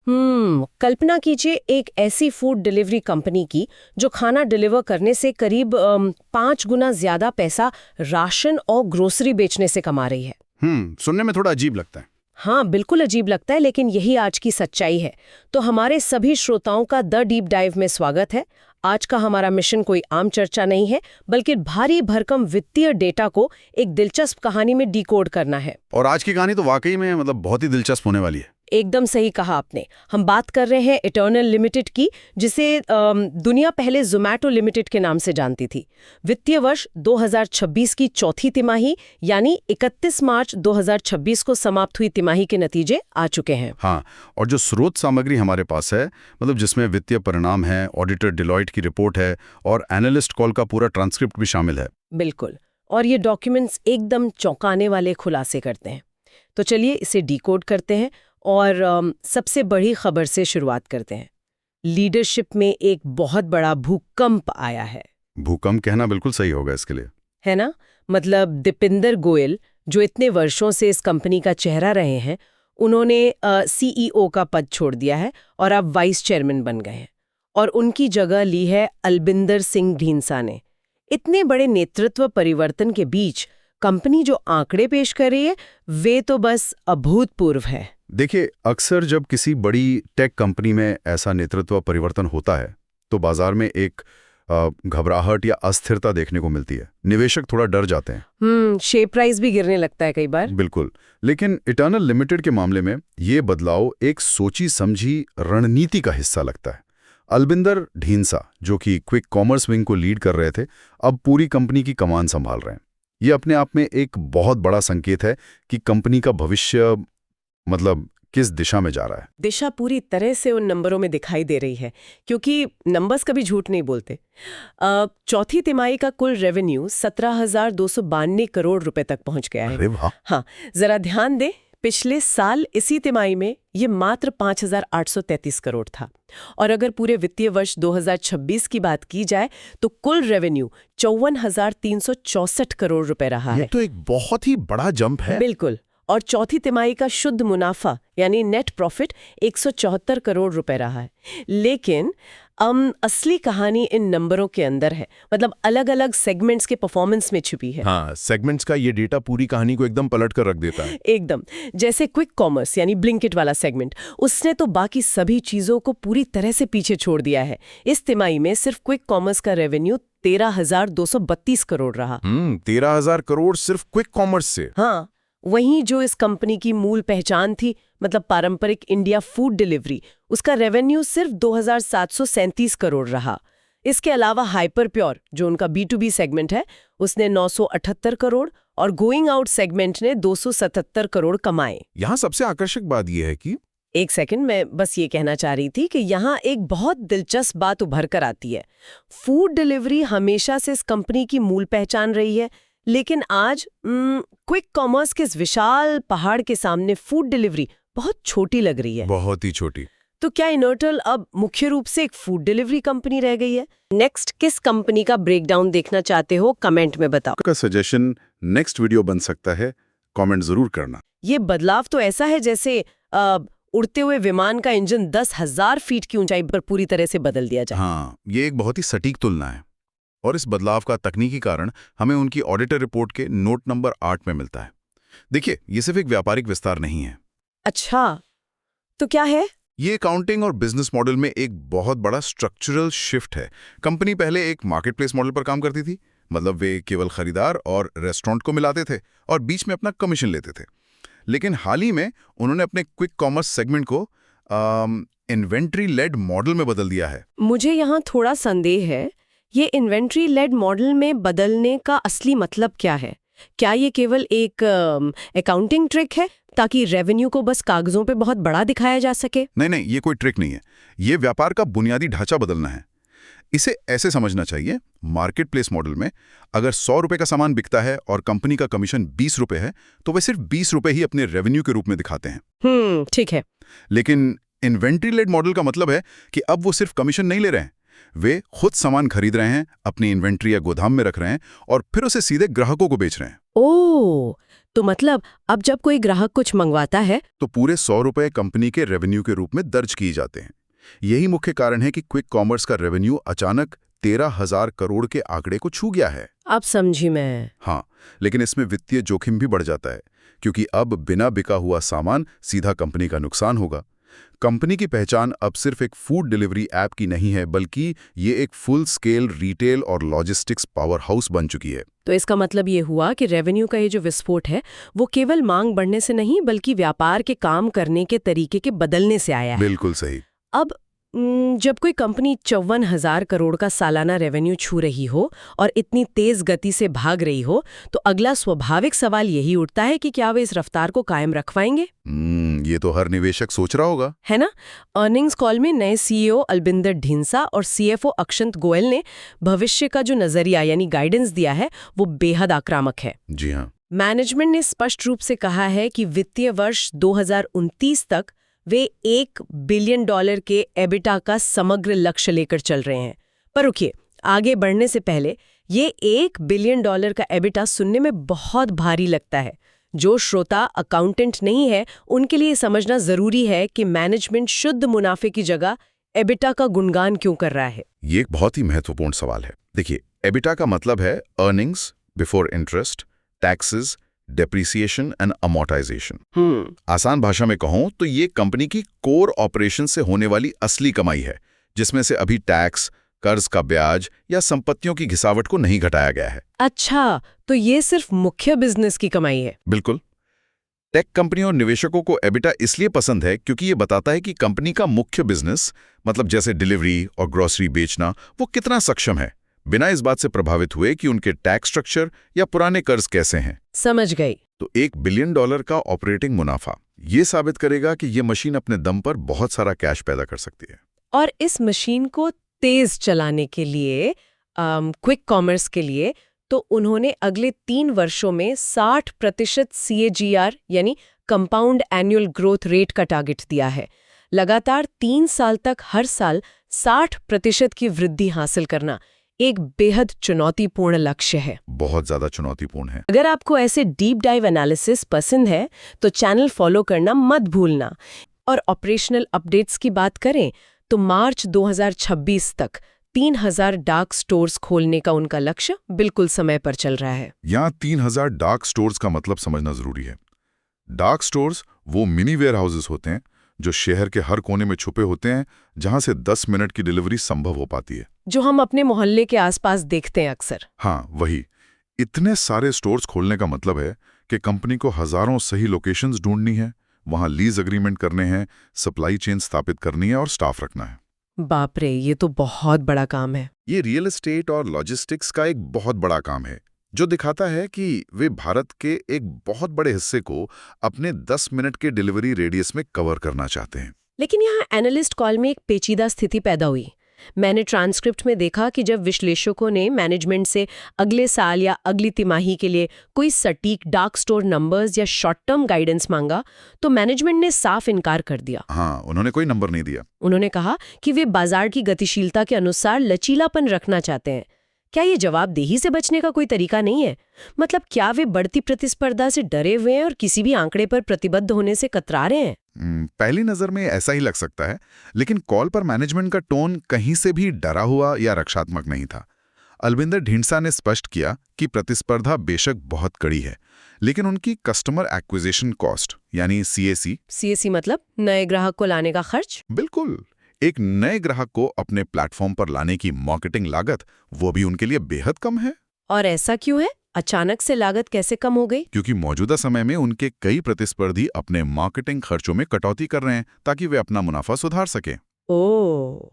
कल्पना कीजिए एक ऐसी फूड डिलीवरी कंपनी की जो खाना डिलीवर करने से करीब 5 गुना ज्यादा पैसा राशन और ग्रोसरी बेचने से कमा रही है। सुनने में थोड़ा अजीब लगता है। हाँ, बिल्कुल अजीब लगता है, लेकिन यही आज की सच्चाई है। तो हमारे सभी श्रोताओं का द डीप डाइव में स्वागत है। आज का हमारा मिशन कोई आम चर्चा नहीं है, बल्कि भारी भरकम वित्तीय डेटा को एक दिलचस्प कहानी में डिकोड करना है। और आज की कहानी तो वाकई में बहुत ही दिलचस्प होने वाली है। एकदम सही कहा आपने। हम बात कर रहे हैं इटर्नल लिमिटेड की, जिसे दुनिया पहले ज़ोमैटो लिमिटेड के नाम से जानती थी। वित्तीय वर्ष 2026 की चौथी तिमाही यानी 31 मार्च 2026 को समाप्त हुई तिमाही के नतीजे आ चुके हैं। हाँ, और जो स्रोत सामग्री हमारे पास है, जिसमें वित्तीय परिणाम है, ऑडिटर डिलॉयट की रिपोर्ट है और एनालिस्ट कॉल का पूरा ट्रांसक्रिप्ट भी शामिल है। बिल्कुल, और ये डॉक्यूमेंट्स एकदम चौंकाने वाले खुलासे करते हैं। तो चलिए इसे डिकोड करते हैं और सबसे बड़ी खबर से शुरुआत करते हैं। लीडरशिप में एक बहुत बड़ा भूकंप आया है। भूकंप कहना बिल्कुल सही होगा इसके लिए, है ना? मतलब दीपिंदर गोयल, जो इतने वर्षों से इस कंपनी का चेहरा रहे हैं, उन्होंने सीईओ का पद छोड़ दिया है और अब वाइस चेयरमैन बन गए हैं। और उनकी जगह ली है अलबिंदर सिंह ढींसा ने। इतने बड़े नेतृत्व परिवर्तन के बीच कंपनी जो आंकड़े पेश कर रही है, वे तो बस अभूतपूर्व है। देखिए, अक्सर जब किसी बड़ी टेक कंपनी में ऐसा नेतृत्व परिवर्तन होता है तो बाजार में एक घबराहट या अस्थिरता देखने को मिलती है। निवेशक थोड़ा डर जाते हैं। शेयर प्राइस भी गिरने लगता है कई बार। बिल्कुल, लेकिन इटर्नल लिमिटेड के मामले में ये बदलाव एक सोची समझी रणनीति का हिस्सा लगता है। अलबिंदर ढींसा, जो कि क्विक कॉमर्स विंग को लीड कर रहे थे, अब पूरी कंपनी की कमान संभाल रहे हैं। ये अपने आप में एक बहुत बड़ा संकेत है कि कंपनी का भविष्य किस दिशा में जा रहा है। दिशा पूरी तरह से उन नंबरों में दिखाई दे रही है, क्योंकि नंबर्स कभी झूठ नहीं बोलते। चौथी तिमाही का कुल रेवेन्यू 17,292 करोड़ रुपए तक पहुंच गया है। अरे वाह! हाँ, जरा ध्यान दें, पिछले साल इसी तिमाही में ये मात्र 5,833 करोड़ था। और अगर पूरे वित्तीय वर्ष 2026 की बात की जाए तो कुल रेवेन्यू 54,364 करोड़ रुपए रहा है। ये तो एक बहुत ही बड़ा जंप है। बिल्कुल। और चौथी तिमाही का शुद्ध मुनाफा यानी नेट प्रॉफिट 174 करोड़ रुपए रहा है। लेकिन असली कहानी इन नंबरों के अंदर है, अलग अलग सेगमेंट्स के परफॉर्मेंस में छुपी है। हाँ, सेगमेंट्स का ये डेटा पूरी कहानी को एकदम पलट कर रख देता है। एकदम, जैसे क्विक कॉमर्स यानी ब्लिंकिट वाला सेगमेंट, उसने तो बाकी सभी चीजों को पूरी तरह से पीछे छोड़ दिया है। इस तिमाही में सिर्फ क्विक कॉमर्स का रेवेन्यू 13,232 करोड़ रहा। 13,000 करोड़ सिर्फ क्विक कॉमर्स से। हाँ, वहीं जो इस कंपनी की मूल पहचान थी, पारंपरिक इंडिया फूड डिलीवरी, उसका रेवेन्यू सिर्फ 2,737 करोड़ रहा। इसके अलावा हाइपर प्योर, जो उनका B2B सेगमेंट है, उसने 978 करोड़ और गोइंग आउट सेगमेंट ने 277 करोड़ कमाए। यहाँ सबसे आकर्षक बात यह है कि एक सेकंड, मैं बस ये कहना चाह रही थी कि यहाँ एक बहुत दिलचस्प बात उभर कर आती है। फूड डिलीवरी हमेशा से इस कंपनी की मूल पहचान रही है, लेकिन आज क्विक कॉमर्स के इस विशाल पहाड़ के सामने फूड डिलीवरी बहुत छोटी लग रही है। बहुत ही छोटी। तो क्या इनर्टल अब मुख्य रूप से एक फूड डिलीवरी कंपनी रह गई है? नेक्स्ट किस कंपनी का ब्रेकडाउन देखना चाहते हो, कमेंट में बताओ। का सजेशन नेक्स्ट वीडियो बन सकता है, कमेंट जरूर करना। ये बदलाव तो ऐसा है जैसे उड़ते हुए विमान का इंजन 10,000 फीट की ऊंचाई पर पूरी तरह से बदल दिया जाए। हाँ, ये एक बहुत ही सटीक तुलना है। और इस बदलाव का तकनीकी कारण हमें उनकी ऑडिटर रिपोर्ट के नोट नंबर 8 में मिलता है। देखिए, ये सिर्फ एक व्यापारिक विस्तार नहीं है। अच्छा, तो क्या है? ये अकाउंटिंग और बिजनेस मॉडल में एक बहुत बड़ा स्ट्रक्चरल शिफ्ट है। कंपनी पहले एक मार्केटप्लेस मॉडल पर काम करती थी, वे केवल खरीदार और रेस्टोरेंट को मिलाते थे और बीच में अपना कमीशन लेते थे। लेकिन हाल ही में उन्होंने अपने क्विक कॉमर्स सेगमेंट को इन्वेंट्री लेड मॉडल में बदल दिया है। मुझे यहाँ थोड़ा संदेह है, ये इन्वेंट्री लेड मॉडल में बदलने का असली मतलब क्या है? क्या ये केवल एक अकाउंटिंग ट्रिक है ताकि रेवेन्यू को बस कागजों पे बहुत बड़ा दिखाया जा सके? नहीं, ये कोई ट्रिक नहीं है। ये व्यापार का बुनियादी ढांचा बदलना है। इसे ऐसे समझना चाहिए, मार्केट प्लेस मॉडल में अगर 100 रुपए का सामान बिकता है और कंपनी का कमीशन 20 रुपए है, तो वे सिर्फ 20 रुपए ही अपने रेवेन्यू के रूप में दिखाते हैं। ठीक है। लेकिन इन्वेंट्री लेड मॉडल का मतलब है कि अब वो सिर्फ कमीशन नहीं ले रहे हैं, वे खुद सामान खरीद रहे हैं, अपनी इन्वेंट्री या गोदाम में रख रहे हैं और फिर उसे सीधे ग्राहकों को बेच रहे हैं। ओह, तो मतलब अब जब कोई ग्राहक कुछ मंगवाता है तो पूरे 100 रुपए कंपनी के रेवेन्यू के रूप में दर्ज किए जाते हैं। यही मुख्य कारण है कि क्विक कॉमर्स का रेवेन्यू अचानक 13,000 करोड़ के आंकड़े को छू गया है। अब समझी मैं। हाँ, लेकिन इसमें वित्तीय जोखिम भी बढ़ जाता है, क्योंकि अब बिना बिका हुआ सामान सीधा कंपनी का नुकसान होगा। कंपनी की पहचान अब सिर्फ एक फूड डिलीवरी ऐप की नहीं है, बल्कि ये एक फुल स्केल रिटेल और लॉजिस्टिक्स पावर हाउस बन चुकी है। तो इसका मतलब ये हुआ कि रेवेन्यू का ये जो विस्फोट है वो केवल मांग बढ़ने से नहीं बल्कि व्यापार के काम करने के तरीके के बदलने से आया है। बिल्कुल सही। अब जब कोई कंपनी 54,000 करोड़ का सालाना रेवेन्यू छू रही हो और इतनी तेज गति से भाग रही हो, तो अगला स्वाभाविक सवाल यही उठता है कि क्या वे इस रफ्तार को कायम रख पाएंगे? ये तो हर निवेशक सोच रहा होगा, है ना। अर्निंग्स कॉल में नए सीईओ अलबिंदर ढींसा और सीएफओ अक्षंत गोयल ने भविष्य का जो नजरिया यानी गाइडेंस दिया है वो बेहद आक्रामक है। जी हाँ। मैनेजमेंट ने स्पष्ट रूप से कहा है कि वित्तीय वर्ष 2029 तक वे $1 बिलियन के एबिटा का समग्र लक्ष्य लेकर चल रहे हैं। पर रुकिए, आगे बढ़ने से पहले ये $1 बिलियन का एबिटा सुनने में बहुत भारी लगता है। जो श्रोता अकाउंटेंट नहीं है उनके लिए समझना जरूरी है कि मैनेजमेंट शुद्ध मुनाफे की जगह एबिटा का गुणगान क्यों कर रहा है। ये एक बहुत ही महत्वपूर्ण सवाल है। देखिए, एबिटा का मतलब है earnings before interest, taxes, depreciation and amortisation. आसान भाषा में कहूं तो ये कंपनी की कोर ऑपरेशन से होने वाली असली कमाई है, जिसमें से अभी टैक्स, कर्ज का ब्याज या संपत्तियों की घिसावट को नहीं घटाया गया है। अच्छा, तो ये सिर्फ मुख्य बिजनेस की कमाई है। बिल्कुल। टेक कंपनियों और निवेशकों को एबिटा इसलिए पसंद है क्योंकि ये बताता है कि कंपनी का मुख्य बिजनेस, मतलब जैसे डिलीवरी और ग्रोसरी बेचना, वो कितना सक्षम है, बिना इस बात से प्रभावित हुए कि उनके टैक्स स्ट्रक्चर या पुराने कर्ज कैसे हैं। समझ गई। तो $1 बिलियन का ऑपरेटिंग मुनाफा ये साबित करेगा कि ये मशीन अपने दम पर बहुत सारा कैश पैदा कर सकती है। और इस मशीन को तेज चलाने के लिए, क्विक कॉमर्स के लिए, तो उन्होंने अगले 3 वर्षों में 60% CAGR यानी कंपाउंड एनुअल ग्रोथ रेट का टारगेट दिया है। लगातार 3 साल तक हर साल 60% की वृद्धि हासिल करना एक बेहद चुनौतीपूर्ण लक्ष्य है। बहुत ज्यादा चुनौतीपूर्ण है। अगर आपको ऐसे डीप डाइव एनालिसिस पसंद है तो चैनल फॉलो करना मत भूलना। और ऑपरेशनल अपडेट्स की बात करें तो मार्च 2026 तक 3,000 डार्क स्टोर्स खोलने का उनका लक्ष्य बिल्कुल समय पर चल रहा है। यहाँ 3,000 डार्क स्टोर्स का मतलब समझना जरूरी है। डार्क स्टोर्स वो मिनी वेयर हाउसेस होते हैं जो शहर के हर कोने में छुपे होते हैं, जहां से 10 मिनट की डिलीवरी संभव हो पाती है, जो हम अपने मोहल्ले के आसपास देखते हैं अक्सर। हाँ, वही। इतने सारे स्टोर्स खोलने का मतलब है कि कंपनी को हजारों सही लोकेशंस ढूंढनी है, वहां लीज एग्रीमेंट करने हैं, सप्लाई चेन स्थापित करनी है और स्टाफ रखना है। बाप रे, ये तो बहुत बड़ा काम है। ये रियल एस्टेट और लॉजिस्टिक्स का एक बहुत बड़ा काम है, जो दिखाता है कि वे भारत के एक बहुत बड़े हिस्से को अपने 10 मिनट के डिलीवरी रेडियस में कवर करना चाहते हैं। लेकिन यहाँ एनालिस्ट कॉल में एक पेचीदा स्थिति पैदा हुई। मैंने ट्रांसक्रिप्ट में देखा कि जब विश्लेषकों ने मैनेजमेंट से अगले साल या अगली तिमाही के लिए कोई सटीक डार्क स्टोर नंबर्स या शॉर्ट टर्म गाइडेंस मांगा तो मैनेजमेंट ने साफ इनकार कर दिया। हाँ, उन्होंने कोई नंबर नहीं दिया। उन्होंने कहा कि वे बाजार की गतिशीलता के अनुसार लचीलापन रखना चाहते हैं। क्या ये जवाबदेही से बचने का कोई तरीका नहीं है? मतलब क्या वे बढ़ती प्रतिस्पर्धा से डरे हुए हैं और किसी भी आंकड़े पर प्रतिबद्ध होने से कतरा रहे हैं? पहली नजर में ऐसा ही लग सकता है, लेकिन कॉल पर मैनेजमेंट का टोन कहीं से भी डरा हुआ या रक्षात्मक नहीं था। अलबिंदर ढींसा ने स्पष्ट किया कि प्रतिस्पर्धा बेशक बहुत कड़ी है, लेकिन उनकी कस्टमर एक्विजिशन कॉस्ट यानी CAC मतलब नए ग्राहक को लाने का खर्च। बिल्कुल, एक नए ग्राहक को अपने प्लेटफॉर्म पर लाने की मार्केटिंग लागत, वो भी उनके लिए बेहद कम है। और ऐसा क्यों है? अचानक से लागत कैसे कम हो गई? क्योंकि मौजूदा समय में उनके कई प्रतिस्पर्धी अपने मार्केटिंग खर्चों में कटौती कर रहे हैं ताकि वे अपना मुनाफा सुधार सकें। ओह,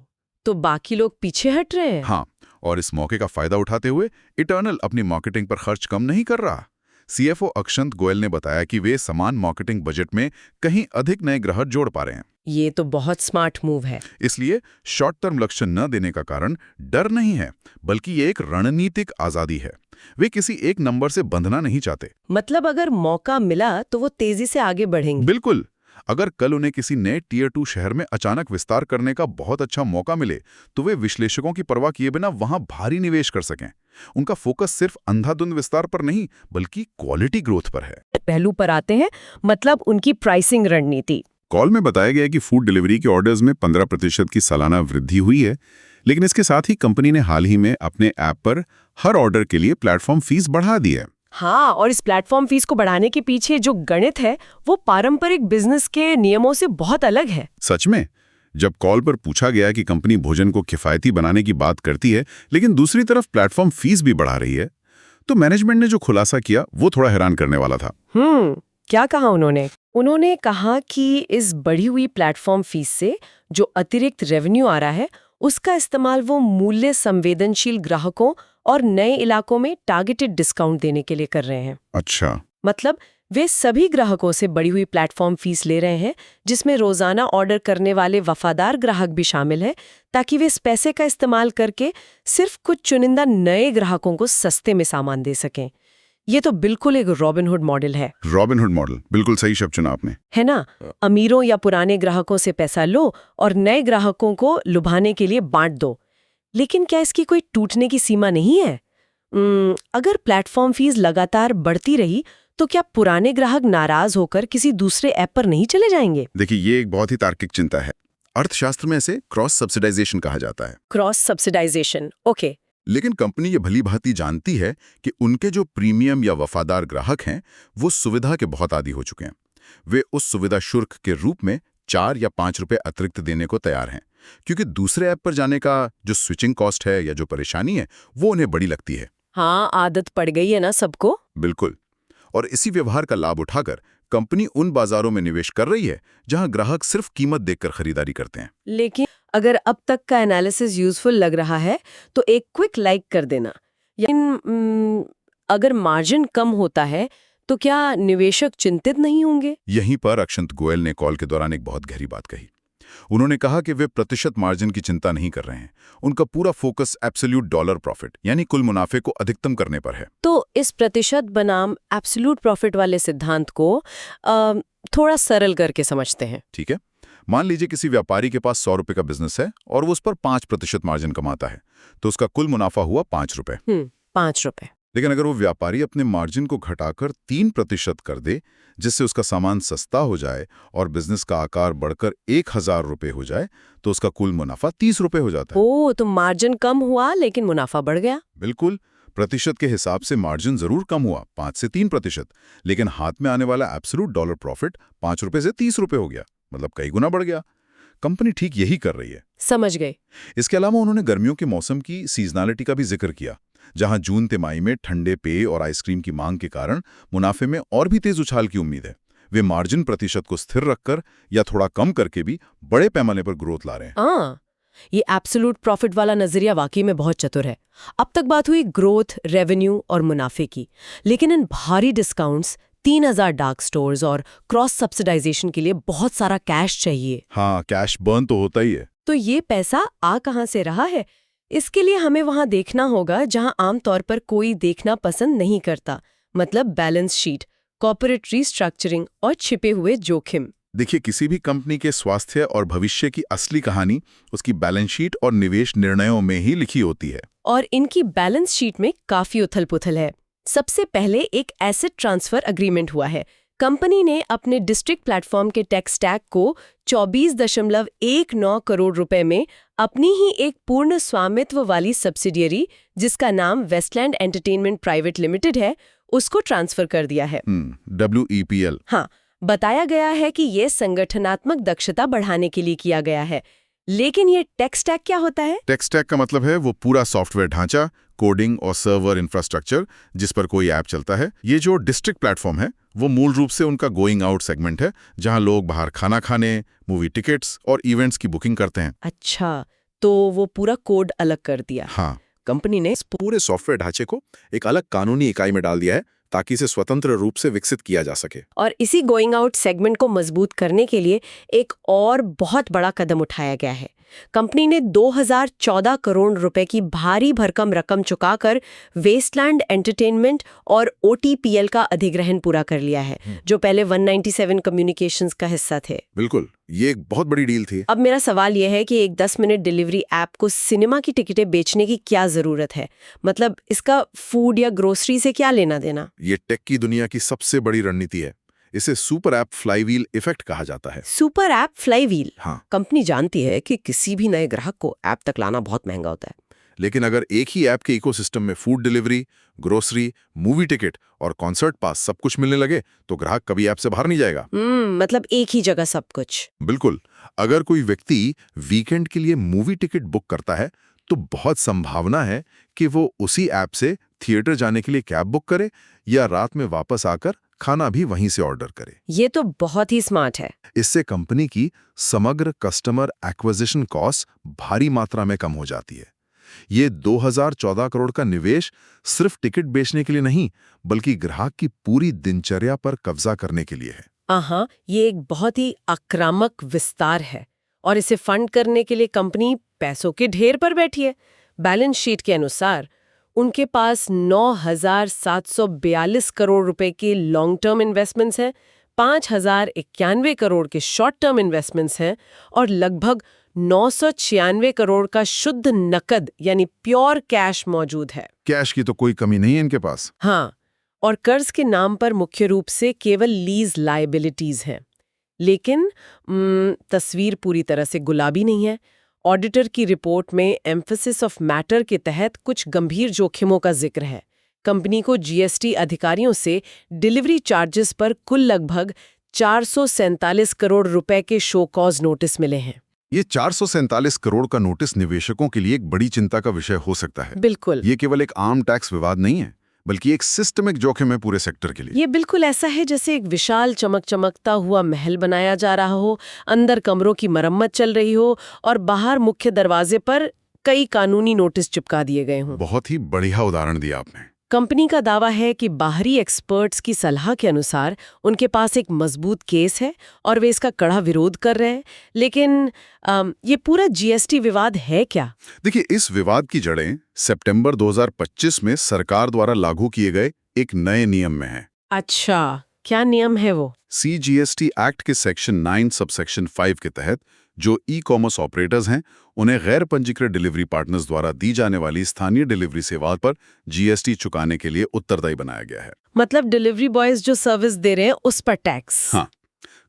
तो बाकी लोग पीछे हट रहे हैं। हाँ, और इस मौके का फायदा उठाते हुए इटर्नल अपनी मार्केटिंग पर खर्च कम नहीं कर रहा। CFO अक्षंत गोयल ने बताया कि वे समान मार्केटिंग बजट में कहीं अधिक नए ग्राहक जोड़ पा रहे हैं। ये तो बहुत स्मार्ट मूव है। इसलिए शॉर्ट टर्म लक्ष्य न देने का कारण डर नहीं है, बल्कि ये एक रणनीतिक आजादी है। वे किसी एक नंबर से बंधना नहीं चाहते। मतलब अगर मौका मिला तो वो तेजी से आगे बढ़ेंगे। बिल्कुल। अगर कल उन्हें किसी नए टियर 2 शहर में अचानक विस्तार करने का बहुत अच्छा मौका मिले तो वे विश्लेषकों की परवाह किए बिना वहां भारी निवेश कर सकें। उनका फोकस सिर्फ अंधाधुंध विस्तार पर नहीं बल्कि क्वालिटी ग्रोथ पर है। पहलू पर आते हैं, मतलब उनकी प्राइसिंग रणनीति। कॉल में बताया गया कि फूड डिलीवरी के ऑर्डर्स में 15% की सालाना वृद्धि हुई है, लेकिन इसके साथ ही कंपनी ने हाल ही में अपने ऐप पर हर ऑर्डर के लिए प्लेटफॉर्म फीस बढ़ा दी है। हाँ, और इस प्लेटफॉर्म फीस को बढ़ाने के पीछे जो गणित है वो पारंपरिक बिजनेस के नियमों से बहुत अलग है। सच में, जब कॉल पर पूछा गया कि कंपनी भोजन को किफायती बनाने की बात करती है लेकिन दूसरी तरफ प्लेटफॉर्म फीस भी बढ़ा रही है, तो मैनेजमेंट ने जो खुलासा किया वो थोड़ा हैरान करने वाला था। क्या कहा उन्होंने? उन्होंने कहा कि इस बढ़ी हुई प्लेटफॉर्म फीस से जो अतिरिक्त रेवेन्यू आ रहा है उसका इस्तेमाल वो मूल्य संवेदनशील ग्राहकों और नए इलाकों में टारगेटेड डिस्काउंट देने के लिए कर रहे हैं। अच्छा, मतलब वे सभी ग्राहकों से बढ़ी हुई प्लेटफॉर्म फीस ले रहे हैं जिसमें रोजाना ऑर्डर करने वाले वफादार ग्राहक भी शामिल हैं, ताकि वे इस पैसे का इस्तेमाल करके सिर्फ कुछ चुनिंदा नए ग्राहकों को सस्ते में सामान दे सकें। ये तो बिल्कुल एक रॉबिनहुड मॉडल है। रॉबिनहुड मॉडल, बिल्कुल सही शब्द चुना आपने, है ना? अमीरों या पुराने ग्राहकों से पैसा लो और नए ग्राहकों को लुभाने के लिए बांट दो। लेकिन क्या इसकी कोई टूटने की सीमा नहीं है? अगर प्लेटफॉर्म फीस लगातार बढ़ती रही तो क्या पुराने ग्राहक नाराज होकर किसी दूसरे ऐप पर नहीं चले जाएंगे? देखिए, ये एक बहुत ही तार्किक चिंता है। अर्थशास्त्र में इसे क्रॉस सब्सिडाइजेशन कहा जाता है। Cross subsidisation, okay. लेकिन कंपनी ये भली भांति जानती है कि उनके जो प्रीमियम या वफादार ग्राहक हैं वो सुविधा के बहुत आदी हो चुके हैं। वे उस सुविधा शुल्क के रूप में 4 या 5 रुपए अतिरिक्त देने को तैयार हैं, क्योंकि दूसरे ऐप पर जाने का जो स्विचिंग कॉस्ट है या जो परेशानी है वो उन्हें बड़ी लगती है। हाँ, आदत पड़ गई है ना सबको। बिल्कुल। और इसी व्यवहार का लाभ उठाकर कंपनी उन बाजारों में निवेश कर रही है जहां ग्राहक सिर्फ कीमत देखकर खरीदारी करते हैं। लेकिन अगर अब तक का एनालिसिस यूजफुल लग रहा है तो एक क्विक लाइक कर देना। लेकिन अगर मार्जिन कम होता है तो क्या निवेशक चिंतित नहीं होंगे? यहीं पर अक्षंत गोयल ने कॉल के दौरान एक बहुत गहरी बात कही। उन्होंने कहा कि वे प्रतिशत मार्जिन की चिंता नहीं कर रहे हैं। उनका पूरा फोकस एब्सोल्यूट डॉलर प्रॉफिट यानी कुल मुनाफे को अधिकतम करने पर है। तो इस प्रतिशत बनाम एब्सोल्यूट प्रॉफिट वाले सिद्धांत को थोड़ा सरल करके समझते हैं। ठीक है, मान लीजिए किसी व्यापारी के पास 100 रुपए का बिजनेस है और वो उस पर 5% मार्जिन कमाता है, तो उसका कुल मुनाफा हुआ 5 रुपए। 5 रुपए। लेकिन अगर वो व्यापारी अपने मार्जिन को घटाकर 3% कर दे, जिससे उसका सामान सस्ता हो जाए और बिजनेस का आकार बढ़कर 1000 रुपए हो जाए, तो उसका कुल मुनाफा 30 रुपए हो जाता है। ओह, तो मार्जिन कम हुआ लेकिन मुनाफा बढ़ गया। बिल्कुल, प्रतिशत के हिसाब से मार्जिन जरूर कम हुआ 5 से 3%, लेकिन हाथ में आने वाला एब्सोल्यूट डॉलर प्रॉफिट 5 रुपए से 30 रुपए हो गया, मतलब कई गुना बढ़ गया। कंपनी ठीक यही कर रही है। समझ गए। इसके अलावा उन्होंने गर्मियों के मौसम की सीजनलिटी का भी जिक्र किया, जहां जून तिमाही में ठंडे पेय और आइसक्रीम की मांग के कारण मुनाफे में और भी तेज उछाल की उम्मीद है। वे मार्जिन प्रतिशत को स्थिर रखकर या थोड़ा कम करके भी बड़े पैमाने पर ग्रोथ ला रहे हैं। ये एब्सोल्यूट प्रॉफिट वाला नजरिया वाकई में बहुत चतुर है। अब तक बात हुई ग्रोथ, रेवेन्यू और मुनाफे की, लेकिन इन भारी डिस्काउंट्स, 3000 डार्क स्टोर्स और क्रॉस सब्सिडाइजेशन के लिए बहुत सारा कैश चाहिए। हाँ, कैश बर्न तो होता ही है। तो ये पैसा आ कहां से रहा है? इसके लिए हमें वहां देखना होगा जहां आमतौर पर कोई देखना पसंद नहीं करता, मतलब बैलेंस शीट, कॉर्पोरेट रीस्ट्रक्चरिंग और छिपे हुए जोखिम। देखिए, किसी भी कंपनी के स्वास्थ्य और भविष्य की असली कहानी उसकी बैलेंस शीट और निवेश निर्णयों में ही लिखी होती है। और इनकी बैलेंस शीट में काफी उथल-पुथल है। सबसे पहले एक एसेट ट्रांसफर एग्रीमेंट हुआ है। कंपनी ने अपने डिस्ट्रिक्ट प्लेटफॉर्म के टेक स्टैक को 24.19 करोड़ रुपए में अपनी ही एक पूर्ण स्वामित्व वाली सब्सिडियरी, जिसका नाम वेस्टलैंड एंटरटेनमेंट प्राइवेट लिमिटेड है, उसको ट्रांसफर कर दिया है। WEPL। हाँ, बताया गया है कि ये संगठनात्मक दक्षता बढ़ाने के लिए किया गया है। लेकिन ये टेक स्टैक क्या होता है? टेक स्टैक का मतलब है वो पूरा सॉफ्टवेयर ढांचा, कोडिंग और सर्वर इंफ्रास्ट्रक्चर जिस पर कोई ऐप चलता है। ये जो डिस्ट्रिक्ट प्लेटफॉर्म है वो मूल रूप से उनका गोइंग आउट सेगमेंट है, जहां लोग बाहर खाना खाने, मूवी टिकट्स और इवेंट्स की बुकिंग करते हैं। अच्छा, तो वो पूरा कोड अलग कर दिया। हाँ, कंपनी ने इस पूरे सॉफ्टवेयर ढांचे को एक अलग कानूनी इकाई में डाल दिया है, ताकि इसे स्वतंत्र रूप से विकसित किया जा सके। और इसी गोइंग आउट सेगमेंट को मजबूत करने के लिए एक और बहुत बड़ा कदम उठाया गया है। कंपनी ने 2014 करोड़ रुपए की भारी भरकम रकम चुकाकर वेस्टलैंड एंटरटेनमेंट और OTPL का अधिग्रहण पूरा कर लिया है, जो पहले 197 कम्युनिकेशंस का हिस्सा थे। बिल्कुल, ये एक बहुत बड़ी डील थी। अब मेरा सवाल यह है कि एक 10 मिनट डिलीवरी ऐप को सिनेमा की टिकटें बेचने की क्या जरूरत है? मतलब इसका फूड या ग्रोसरी से क्या लेना देना? ये टेक की दुनिया की सबसे बड़ी रणनीति है। इसे सुपर ऐप फ्लाईव्हील इफेक्ट कहा जाता है। Super app flywheel? हाँ। कंपनी जानती है कि किसी भी नए ग्राहक को ऐप तक लाना बहुत महंगा होता है, लेकिन अगर एक ही ऐप के इकोसिस्टम में food delivery, grocery, movie ticket और कॉन्सर्ट पास सब कुछ मिलने लगे तो ग्राहक कभी ऐप से बाहर नहीं जाएगा। मतलब एक ही जगह सब कुछ। बिल्कुल। अगर कोई व्यक्ति वीकेंड के लिए मूवी टिकट बुक करता है तो बहुत संभावना है कि वो उसी ऐप से थिएटर जाने के लिए कैब बुक करे या रात में वापस आकर खाना भी वहीं से ऑर्डर करे। ये तो बहुत ही स्मार्ट है। इससे कंपनी की समग्र कस्टमर एक्विजिशन कॉस्ट भारी मात्रा में कम हो जाती है। ये 2014 करोड़ का निवेश सिर्फ टिकट बेचने के लिए नहीं, बल्कि ग्राहक की पूरी दिनचर्या पर कब्जा करने के लिए है। ये एक बहुत ही आक्रामक विस्तार है और इसे फंड करने के लिए कंपनी पैसों के ढेर पर बैठी है। बैलेंस शीट के अनुसार उनके पास 9,742 करोड़ रुपए के लॉन्ग टर्म इन्वेस्टमेंट्स हैं, 5,091 करोड़ के शॉर्ट टर्म इन्वेस्टमेंट्स हैं और लगभग 996 करोड़ का शुद्ध नकद यानी प्योर कैश मौजूद है। कैश की तो कोई कमी नहीं है इनके पास। हाँ, और कर्ज के नाम पर मुख्य रूप से केवल लीज लायबिलिटीज हैं। लेकिन तस्वीर पूरी तरह से गुलाबी नहीं है। ऑडिटर की रिपोर्ट में एम्फेसिस ऑफ मैटर के तहत कुछ गंभीर जोखिमों का जिक्र है। कंपनी को जीएसटी अधिकारियों से डिलीवरी चार्जेस पर कुल लगभग 447 करोड़ रुपए के शो कॉज नोटिस मिले हैं। ये 447 करोड़ का नोटिस निवेशकों के लिए एक बड़ी चिंता का विषय हो सकता है। बिल्कुल। ये केवल एक आम टैक्स विवाद नहीं है, बल्कि एक सिस्टमिक जोखिम है पूरे सेक्टर के लिए। ये बिल्कुल ऐसा है जैसे एक विशाल चमकता हुआ महल बनाया जा रहा हो, अंदर कमरों की मरम्मत चल रही हो और बाहर मुख्य दरवाजे पर कई कानूनी नोटिस चिपका दिए गए हों। बहुत ही बढ़िया उदाहरण दिया आपने। कंपनी का दावा है कि बाहरी एक्सपर्ट्स की सलाह के अनुसार उनके पास एक मजबूत केस है और वे इसका कड़ा विरोध कर रहे हैं। लेकिन ये पूरा जीएसटी विवाद है क्या? देखिए, इस विवाद की जड़ें सितंबर 2025 में सरकार द्वारा लागू किए गए एक नए नियम में है। अच्छा, क्या नियम है वो? CGST एक्ट के सेक्शन 9 सबसेक्शन 5 के तहत जो ई-कॉमर्स ऑपरेटर्स हैं, उन्हें गैर पंजीकृत डिलीवरी पार्टनर्स द्वारा दी जाने वाली स्थानीय डिलीवरी सेवाओं पर जीएसटी चुकाने के लिए उत्तरदायी बनाया गया है। मतलब डिलीवरी बॉयज जो सर्विस दे रहे हैं उस पर टैक्स? हाँ।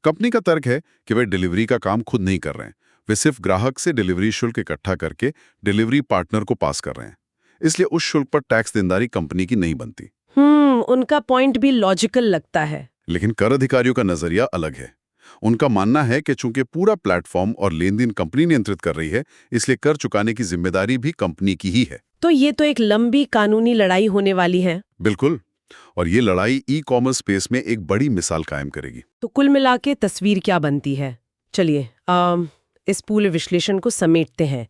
कंपनी का तर्क है कि वे डिलीवरी का काम खुद नहीं कर रहे हैं, वे सिर्फ ग्राहक से डिलीवरी शुल्क इकट्ठा करके डिलीवरी पार्टनर को पास कर रहे हैं। इसलिए उस शुल्क पर टैक्स देनदारी कंपनी की नहीं बनती। उनका पॉइंट भी लॉजिकल लगता है। लेकिन कर अधिकारियों का नजरिया अलग है। उनका मानना है कि चूंकि पूरा प्लेटफॉर्म और लेन-देन कंपनी नियंत्रित कर रही है, इसलिए कर चुकाने की जिम्मेदारी भी कंपनी की ही है। तो ये तो एक लंबी कानूनी लड़ाई होने वाली है। बिल्कुल, और ये लड़ाई ई-कॉमर्स स्पेस में एक बड़ी मिसाल कायम करेगी। तो कुल मिला के तस्वीर क्या बनती है? चलिए इस पूरे विश्लेषण को समेटते हैं।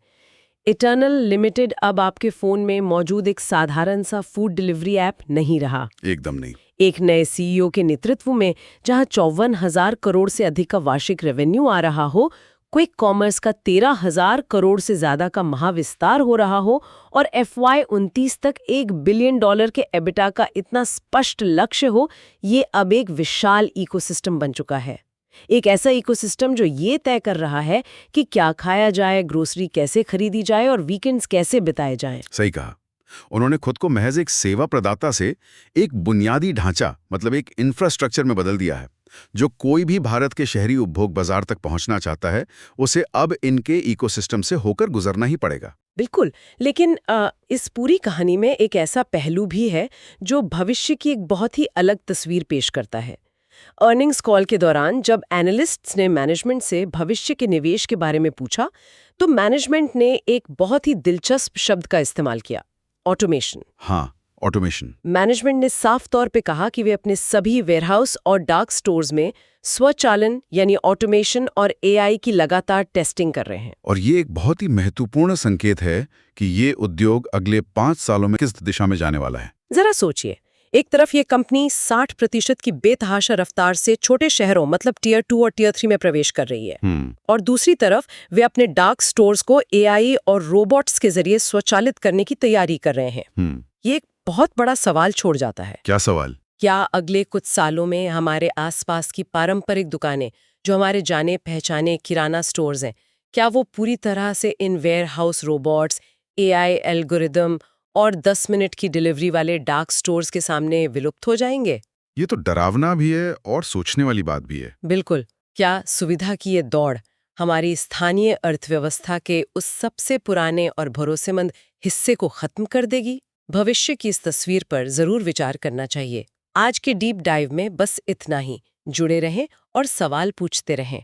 इटर्नल लिमिटेड अब आपके फोन में मौजूद एक साधारण सा फूड डिलीवरी ऐप नहीं रहा। एकदम नहीं। एक नए सीईओ के नेतृत्व में जहां 54,000 करोड़ से अधिक का वार्षिक रेवेन्यू आ रहा हो, क्विक कॉमर्स का 13,000 करोड़ से ज्यादा का महाविस्तार हो रहा हो और FY29 तक $1 बिलियन के एबिटा का इतना स्पष्ट लक्ष्य हो, ये अब एक विशाल इकोसिस्टम बन चुका है। एक ऐसा इकोसिस्टम जो ये तय कर रहा है कि क्या खाया जाए, ग्रोसरी कैसे खरीदी जाए और वीकेंड्स कैसे बिताए जाएं। सही कहा। उन्होंने खुद को महज एक सेवा प्रदाता से एक बुनियादी ढांचा, मतलब एक इंफ्रास्ट्रक्चर में बदल दिया है। जो कोई भी भारत के शहरी उपभोग बाजार तक पहुंचना चाहता है, उसे अब इनके इकोसिस्टम से होकर गुजरना ही पड़ेगा। बिल्कुल, लेकिन इस पूरी कहानी में एक ऐसा पहलू भी है जो भविष्य की एक बहुत ही अलग तस्वीर पेश करता है। अर्निंग्स कॉल के दौरान जब एनालिस्ट्स ने मैनेजमेंट से भविष्य के निवेश के बारे में पूछा, तो मैनेजमेंट ने एक बहुत ही दिलचस्प शब्द का इस्तेमाल किया, ऑटोमेशन। हाँ, ऑटोमेशन। मैनेजमेंट ने साफ तौर पे कहा कि वे अपने सभी वेयरहाउस और डार्क स्टोर्स में स्वचालन यानी ऑटोमेशन और AI की लगातार टेस्टिंग कर रहे हैं। और ये एक बहुत ही महत्वपूर्ण संकेत है कि ये उद्योग अगले 5 सालों में किस दिशा में जाने वाला है। जरा सोचिए, एक तरफ ये कंपनी 60% की बेतहाशा रफ्तार से छोटे शहरों मतलब टियर 2 और टियर 3 में प्रवेश कर रही है, और दूसरी तरफ वे अपने डार्क स्टोर्स को एआई और रोबोट्स के जरिए स्वचालित करने की तैयारी कर रहे हैं। ये एक बहुत बड़ा सवाल छोड़ जाता है। क्या सवाल? क्या अगले कुछ सालों में हमारे आसपास की पारंपरिक दुकानें, जो हमारे जाने पहचाने किराना स्टोर्स हैं, क्या वो पूरी तरह से in warehouse robots, AI algorithm और 10 मिनट की डिलीवरी वाले डार्क स्टोर्स के सामने विलुप्त हो जाएंगे? ये तो डरावना भी है और सोचने वाली बात भी है। बिल्कुल। क्या सुविधा की ये दौड़ हमारी स्थानीय अर्थव्यवस्था के उस सबसे पुराने और भरोसेमंद हिस्से को खत्म कर देगी? भविष्य की इस तस्वीर पर जरूर विचार करना चाहिए। आज के डीप डाइव में बस इतना ही। जुड़े रहें और सवाल पूछते रहें।